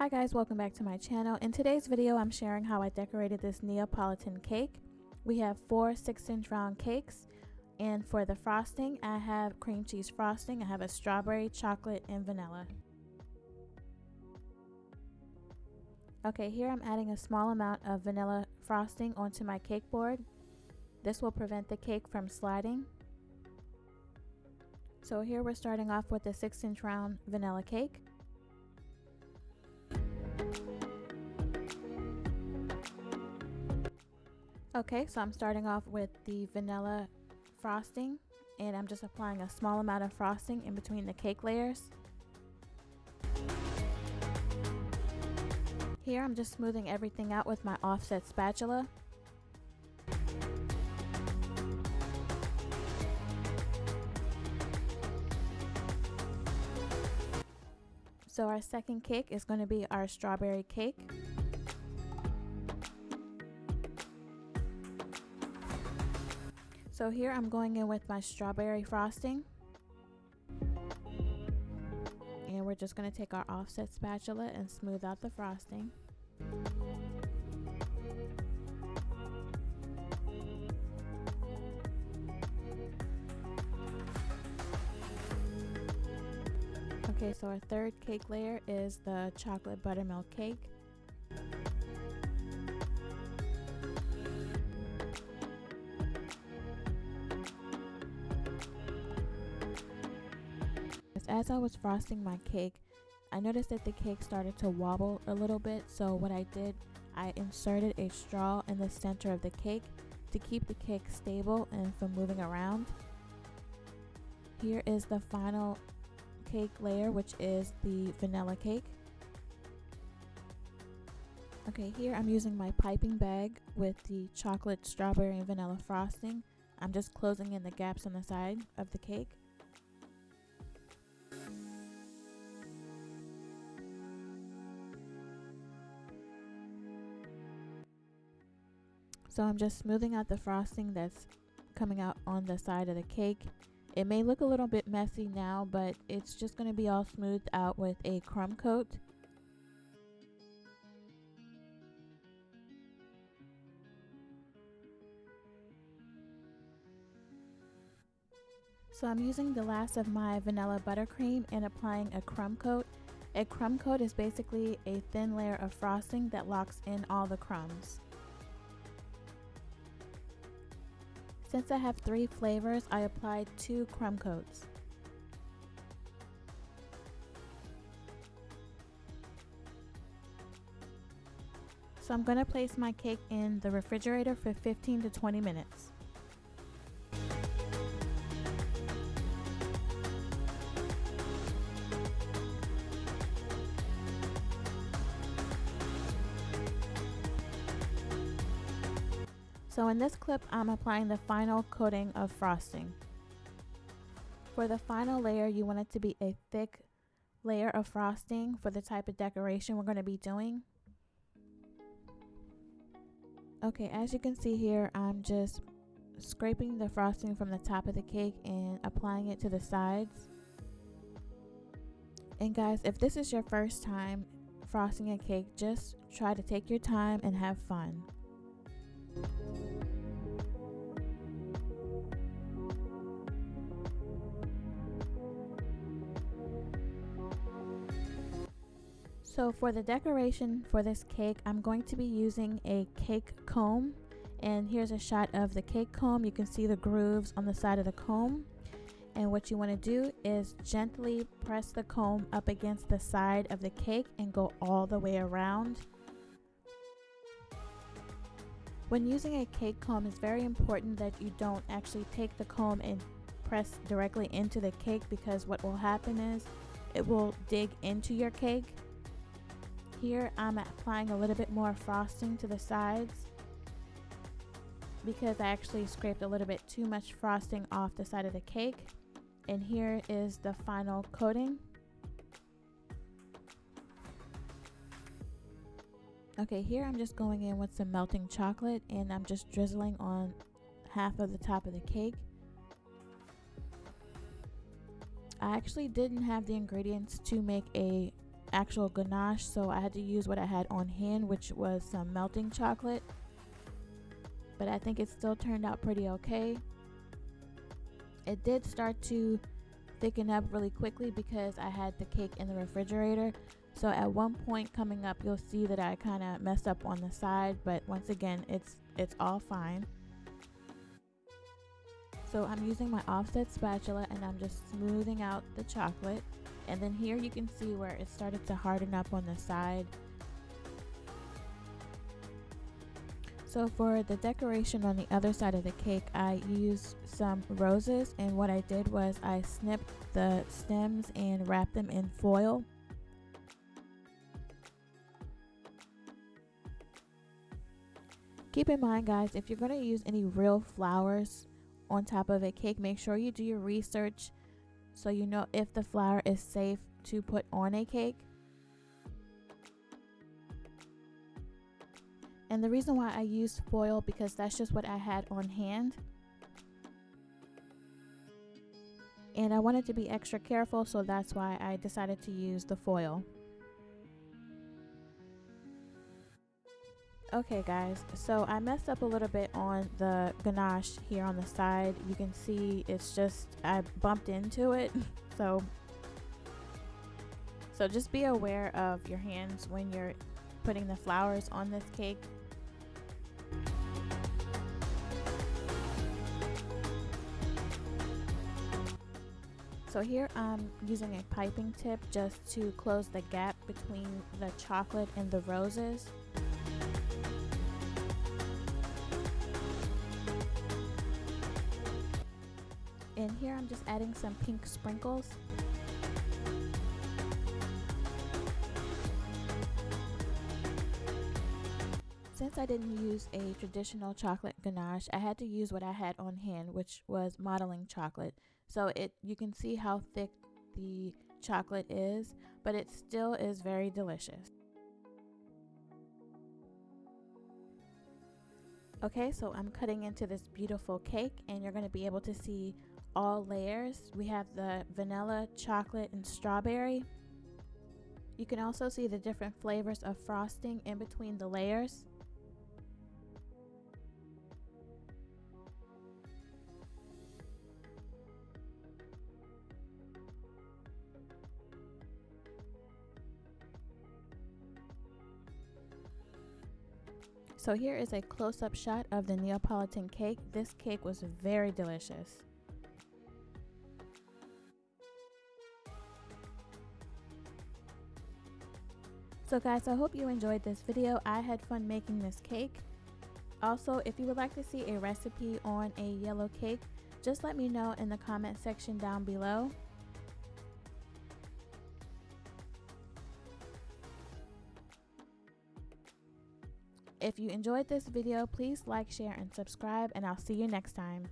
Hi guys, welcome back to my channel. In today's video, I'm sharing how I decorated this Neapolitan cake. We have 4 6-inch round cakes, and for the frosting, I have cream cheese frosting. I have a strawberry, chocolate, and vanilla. Okay, here I'm adding a small amount of vanilla frosting onto my cake board. This will prevent the cake from sliding. So here we're starting off with the 6-inch round vanilla cake. Okay, so I'm starting off with the vanilla frosting, and I'm just applying a small amount of frosting in between the cake layers. Here I'm just smoothing everything out with my offset spatula. So our second cake is going to be our strawberry cake. So here I'm going in with my strawberry frosting, and we're just going to take our offset spatula and smooth out the frosting. Okay, so our third cake layer is the chocolate buttermilk cake. As I was frosting my cake, I noticed that the cake started to wobble a little bit, so what I did, I inserted a straw in the center of the cake to keep the cake stable and from moving around. Here is the final cake layer, which is the vanilla cake. Okay, here I'm using my piping bag with the chocolate, strawberry, and vanilla frosting. I'm just closing in the gaps on the side of the cake. So I'm just smoothing out the frosting that's coming out on the side of the cake. It may look a little bit messy now, but it's just going to be all smoothed out with a crumb coat. So I'm using the last of my vanilla buttercream and applying a crumb coat. A crumb coat is basically a thin layer of frosting that locks in all the crumbs. Since I have 3 flavors, I applied 2 crumb coats. So I'm going to place my cake in the refrigerator for 15 to 20 minutes. So in this clip, I'm applying the final coating of frosting. For the final layer, you want it to be a thick layer of frosting for the type of decoration we're going to be doing. Okay, as you can see here, I'm just scraping the frosting from the top of the cake and applying it to the sides. And guys, if this is your first time frosting a cake, just try to take your time and have fun. So for the decoration for this cake, I'm going to be using a cake comb, and here's a shot of the cake comb. You can see the grooves on the side of the comb, and what you want to do is gently press the comb up against the side of the cake and go all the way around. When using a cake comb, it's very important that you don't actually take the comb and press directly into the cake, because what will happen is it will dig into your cake. Here I'm applying a little bit more frosting to the sides because I actually scraped a little bit too much frosting off the side of the cake. And here is the final coating. Okay, here I'm just going in with some melting chocolate, and I'm just drizzling on half of the top of the cake. I actually didn't have the ingredients to make a actual ganache, so I had to use what I had on hand, which was some melting chocolate. But I think it still turned out pretty okay. It did start to thicken up really quickly because I had the cake in the refrigerator. So at one point coming up, you'll see that I kind of messed up on the side, but once again, it's all fine. So I'm using my offset spatula and I'm just smoothing out the chocolate. And then here you can see where it started to harden up on the side. So for the decoration on the other side of the cake, I used some roses, and what I did was I snipped the stems and wrapped them in foil. Keep in mind, guys, if you're going to use any real flowers on top of a cake, make sure you do your research so you know if the flower is safe to put on a cake. And the reason why I used foil, because that's just what I had on hand. And I wanted to be extra careful, so that's why I decided to use the foil. Okay guys, so I messed up a little bit on the ganache here on the side. You can see it's just, I bumped into it. So just be aware of your hands when you're putting the flowers on this cake. So here I'm using a piping tip just to close the gap between the chocolate and the roses. And here I'm just adding some pink sprinkles. Since I didn't use a traditional chocolate ganache, I had to use what I had on hand, which was modeling chocolate. So you can see how thick the chocolate is, but it still is very delicious. Okay, so I'm cutting into this beautiful cake, and you're going to be able to see all layers. We have the vanilla, chocolate, and strawberry. You can also see the different flavors of frosting in between the layers. So here is a close-up shot of the Neapolitan cake. This cake was very delicious. So guys, I hope you enjoyed this video. I had fun making this cake. Also, if you would like to see a recipe on a yellow cake, just let me know in the comment section down below. If you enjoyed this video, please like, share, and subscribe, and I'll see you next time.